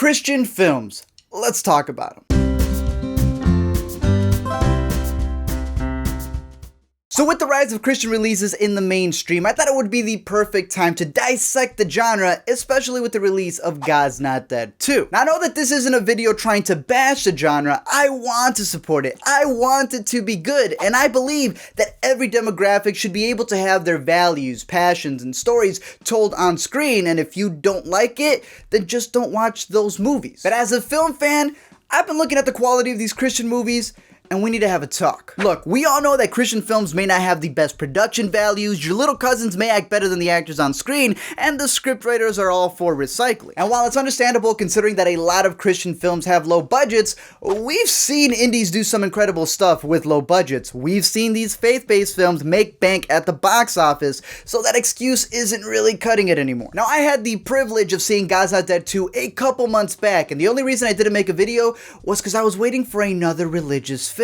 Christian films. Let's talk about them. So with the rise of Christian releases in the mainstream, I thought it would be the perfect time to dissect the genre, especially with the release of God's Not Dead 2. Now I know that this isn't a video trying to bash the genre. I want to support it. I want it to be good, and I believe that every demographic should be able to have their values, passions, and stories told on screen, and if you don't like it, then just don't watch those movies. But as a film fan, I've been looking at the quality of these Christian movies, and we need to have a talk. Look, we all know that Christian films may not have the best production values, your little cousins may act better than the actors on screen, and the scriptwriters are all for recycling. And while it's understandable considering that a lot of Christian films have low budgets, we've seen indies do some incredible stuff with low budgets. We've seen these faith-based films make bank at the box office, so that excuse isn't really cutting it anymore. Now, I had the privilege of seeing God's Not Dead 2 a couple months back, and the only reason I didn't make a video was because I was waiting for another religious film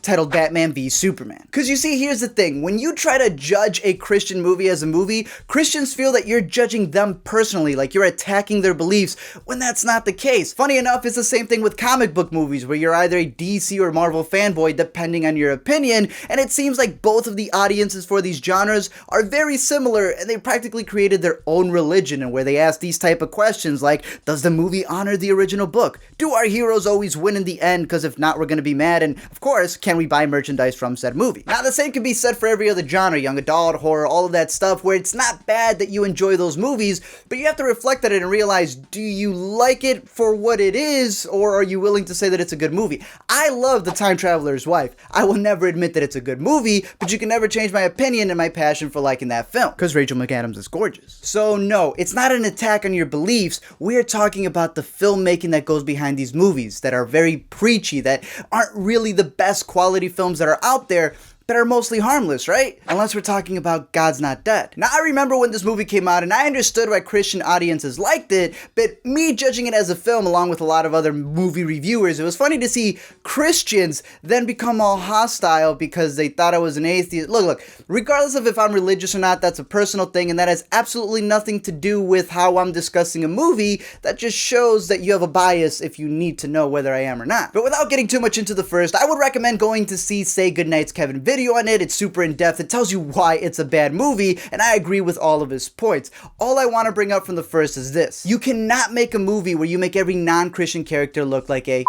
titled Batman v Superman. Because you see, here's the thing. When you try to judge a Christian movie as a movie, Christians feel that you're judging them personally, like you're attacking their beliefs, when that's not the case. Funny enough, it's the same thing with comic book movies, where you're either a DC or Marvel fanboy, depending on your opinion, and it seems like both of the audiences for these genres are very similar, and they practically created their own religion, and where they ask these type of questions like, does the movie honor the original book? Do our heroes always win in the end? Because if not, we're gonna be mad. And of course, can we buy merchandise from said movie? Now, the same can be said for every other genre, young adult, horror, all of that stuff, where it's not bad that you enjoy those movies, but you have to reflect on it and realize, do you like it for what it is, or are you willing to say that it's a good movie? I love The Time Traveler's Wife. I will never admit that it's a good movie, but you can never change my opinion and my passion for liking that film, because Rachel McAdams is gorgeous. So no, it's not an attack on your beliefs. We're talking about the filmmaking that goes behind these movies that are very preachy, that aren't really the best quality films that are out there, that are mostly harmless, right? Unless we're talking about God's Not Dead. Now, I remember when this movie came out, and I understood why Christian audiences liked it, but me judging it as a film along with a lot of other movie reviewers, it was funny to see Christians then become all hostile because they thought I was an atheist. Look, regardless of if I'm religious or not, that's a personal thing, and that has absolutely nothing to do with how I'm discussing a movie. That just shows that you have a bias if you need to know whether I am or not. But without getting too much into the first, I would recommend going to see Say Goodnight's Kevin video on it. It's super in-depth. It tells you why it's a bad movie, and I agree with all of his points. All I want to bring up from the first is this. You cannot make a movie where you make every non-Christian character look like a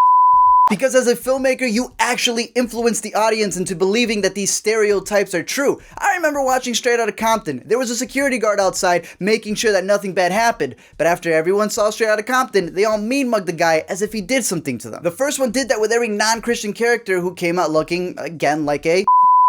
because as a filmmaker, you actually influence the audience into believing that these stereotypes are true. I remember watching Straight Outta Compton. There was a security guard outside making sure that nothing bad happened, but after everyone saw Straight Outta Compton, they all mean-mugged the guy as if he did something to them. The first one did that with every non-Christian character who came out looking, again, like a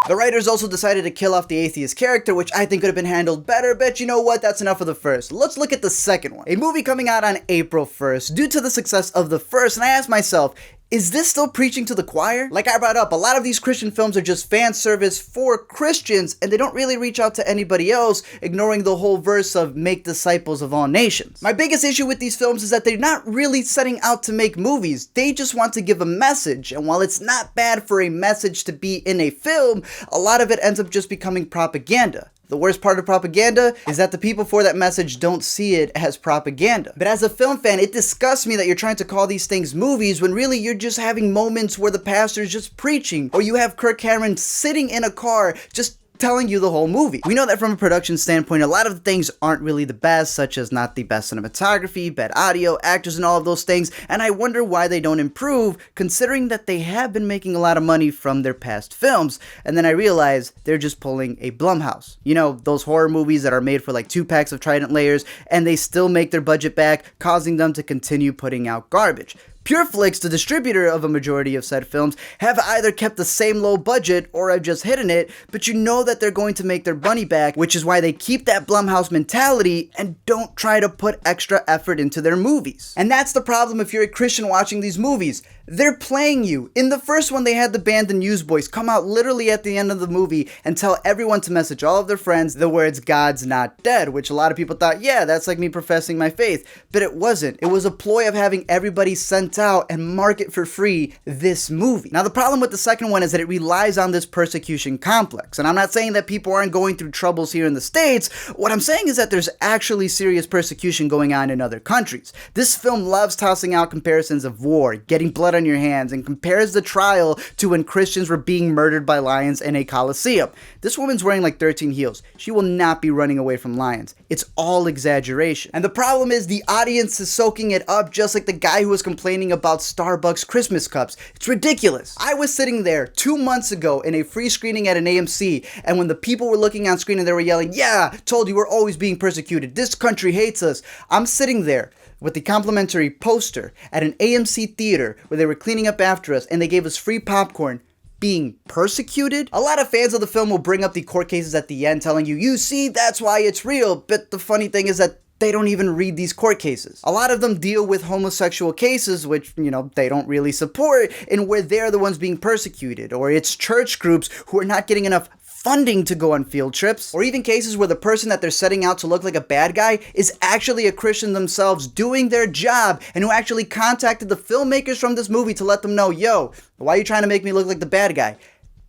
The writers also decided to kill off the atheist character, which I think could have been handled better, but you know what, that's enough of the first. Let's look at the second one. A movie coming out on April 1st. Due to the success of the first, and I asked myself, is this still preaching to the choir? Like I brought up, a lot of these Christian films are just fan service for Christians, and they don't really reach out to anybody else, ignoring the whole verse of make disciples of all nations. My biggest issue with these films is that they're not really setting out to make movies. They just want to give a message, and while it's not bad for a message to be in a film, a lot of it ends up just becoming propaganda. The worst part of propaganda is that the people for that message don't see it as propaganda. But as a film fan, it disgusts me that you're trying to call these things movies when really you're just having moments where the pastor is just preaching, or you have Kirk Cameron sitting in a car just telling you the whole movie. We know that from a production standpoint, a lot of the things aren't really the best, such as not the best cinematography, bad audio, actors, and all of those things, and I wonder why they don't improve, considering that they have been making a lot of money from their past films, and then I realize they're just pulling a Blumhouse. You know, those horror movies that are made for like 2 packs of Trident layers, and they still make their budget back, causing them to continue putting out garbage. PureFlix, the distributor of a majority of said films, have either kept the same low budget or have just hidden it, but you know that they're going to make their money back, which is why they keep that Blumhouse mentality and don't try to put extra effort into their movies. And that's the problem if you're a Christian watching these movies. They're playing you. In the first one, they had the band The Newsboys come out literally at the end of the movie and tell everyone to message all of their friends the words "God's not dead," which a lot of people thought, yeah, that's like me professing my faith. But it wasn't. It was a ploy of having everybody send print out and market for free this movie. Now, the problem with the second one is that it relies on this persecution complex. And I'm not saying that people aren't going through troubles here in the States. What I'm saying is that there's actually serious persecution going on in other countries. This film loves tossing out comparisons of war, getting blood on your hands, and compares the trial to when Christians were being murdered by lions in a coliseum. This woman's wearing like 13 heels. She will not be running away from lions. It's all exaggeration. And the problem is the audience is soaking it up, just like the guy who was complaining about Starbucks Christmas cups. It's ridiculous. I was sitting there 2 months ago in a free screening at an AMC, and when the people were looking on screen and they were yelling, "Yeah, told you we're always being persecuted. This country hates us." I'm sitting there with the complimentary poster at an AMC theater where they were cleaning up after us and they gave us free popcorn, being persecuted. A lot of fans of the film will bring up the court cases at the end telling you, "You see, that's why it's real." But the funny thing is that they don't even read these court cases. A lot of them deal with homosexual cases, which, they don't really support, and where they're the ones being persecuted. Or it's church groups who are not getting enough funding to go on field trips, or even cases where the person that they're setting out to look like a bad guy is actually a Christian themselves doing their job, and who actually contacted the filmmakers from this movie to let them know, "Yo, why are you trying to make me look like the bad guy?"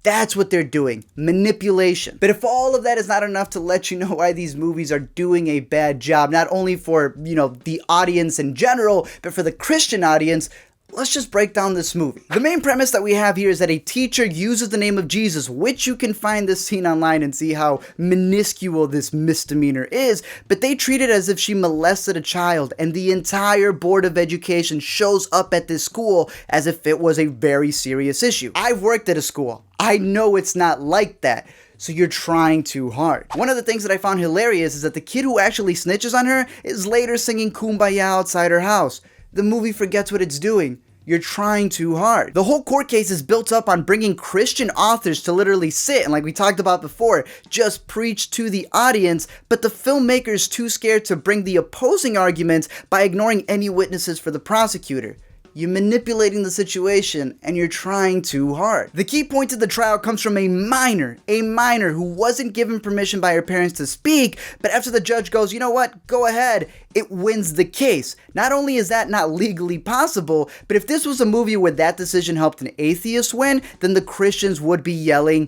That's what they're doing. Manipulation. But if all of that is not enough to let you know why these movies are doing a bad job, not only for, the audience in general, but for the Christian audience, let's just break down this movie. The main premise that we have here is that a teacher uses the name of Jesus, which you can find this scene online and see how minuscule this misdemeanor is, but they treat it as if she molested a child, and the entire Board of Education shows up at this school as if it was a very serious issue. I've worked at a school. I know it's not like that. So you're trying too hard. One of the things that I found hilarious is that the kid who actually snitches on her is later singing Kumbaya outside her house. The movie forgets what it's doing. You're trying too hard. The whole court case is built up on bringing Christian authors to literally sit and, like we talked about before, just preach to the audience, but the filmmaker's too scared to bring the opposing arguments by ignoring any witnesses for the prosecutor. You're manipulating the situation, and you're trying too hard. The key point of the trial comes from a minor who wasn't given permission by her parents to speak, but after the judge goes, "You know what, go ahead," it wins the case. Not only is that not legally possible, but if this was a movie where that decision helped an atheist win, then the Christians would be yelling,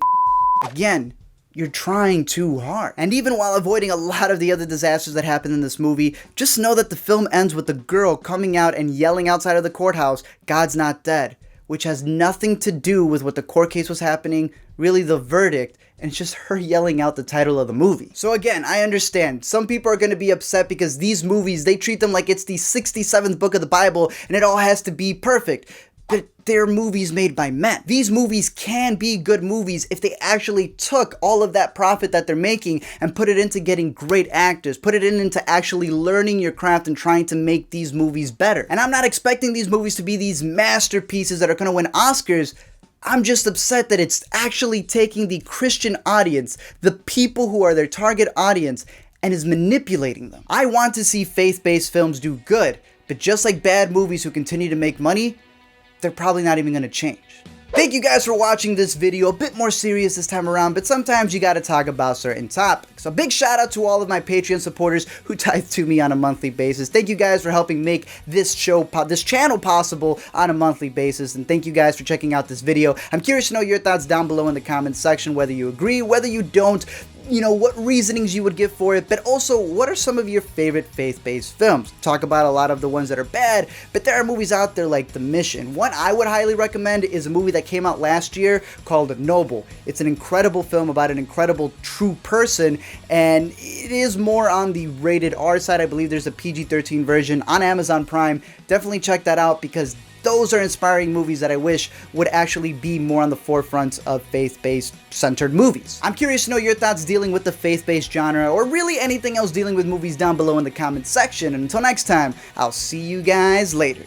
again. You're trying too hard. And even while avoiding a lot of the other disasters that happen in this movie, just know that the film ends with the girl coming out and yelling outside of the courthouse, "God's not dead," which has nothing to do with what the court case was happening, really the verdict, and it's just her yelling out the title of the movie. So again, I understand. Some people are going to be upset because these movies, they treat them like it's the 67th book of the Bible and it all has to be perfect. But they're movies made by men. These movies can be good movies if they actually took all of that profit that they're making and put it into getting great actors, put it into actually learning your craft and trying to make these movies better. And I'm not expecting these movies to be these masterpieces that are going to win Oscars. I'm just upset that it's actually taking the Christian audience, the people who are their target audience, and is manipulating them. I want to see faith-based films do good, but just like bad movies who continue to make money, they're probably not even going to change. Thank you guys for watching this video. A bit more serious this time around, but sometimes you gotta talk about certain topics. A big shout out to all of my Patreon supporters who tithe to me on a monthly basis. Thank you guys for helping make this channel possible on a monthly basis, and thank you guys for checking out this video. I'm curious to know your thoughts down below in the comments section, whether you agree, whether you don't, what reasonings you would give for it, but also what are some of your favorite faith-based films. Talk about a lot of the ones that are bad, but there are movies out there like The Mission. One I would highly recommend is a movie that came out last year called Noble. It's an incredible film about an incredible true person, and it is more on the rated R side. I believe there's a PG-13 version on Amazon Prime. Definitely check that out because those are inspiring movies that I wish would actually be more on the forefront of faith-based centered movies. I'm curious to know your thoughts dealing with the faith-based genre, or really anything else dealing with movies, down below in the comments section. And until next time, I'll see you guys later.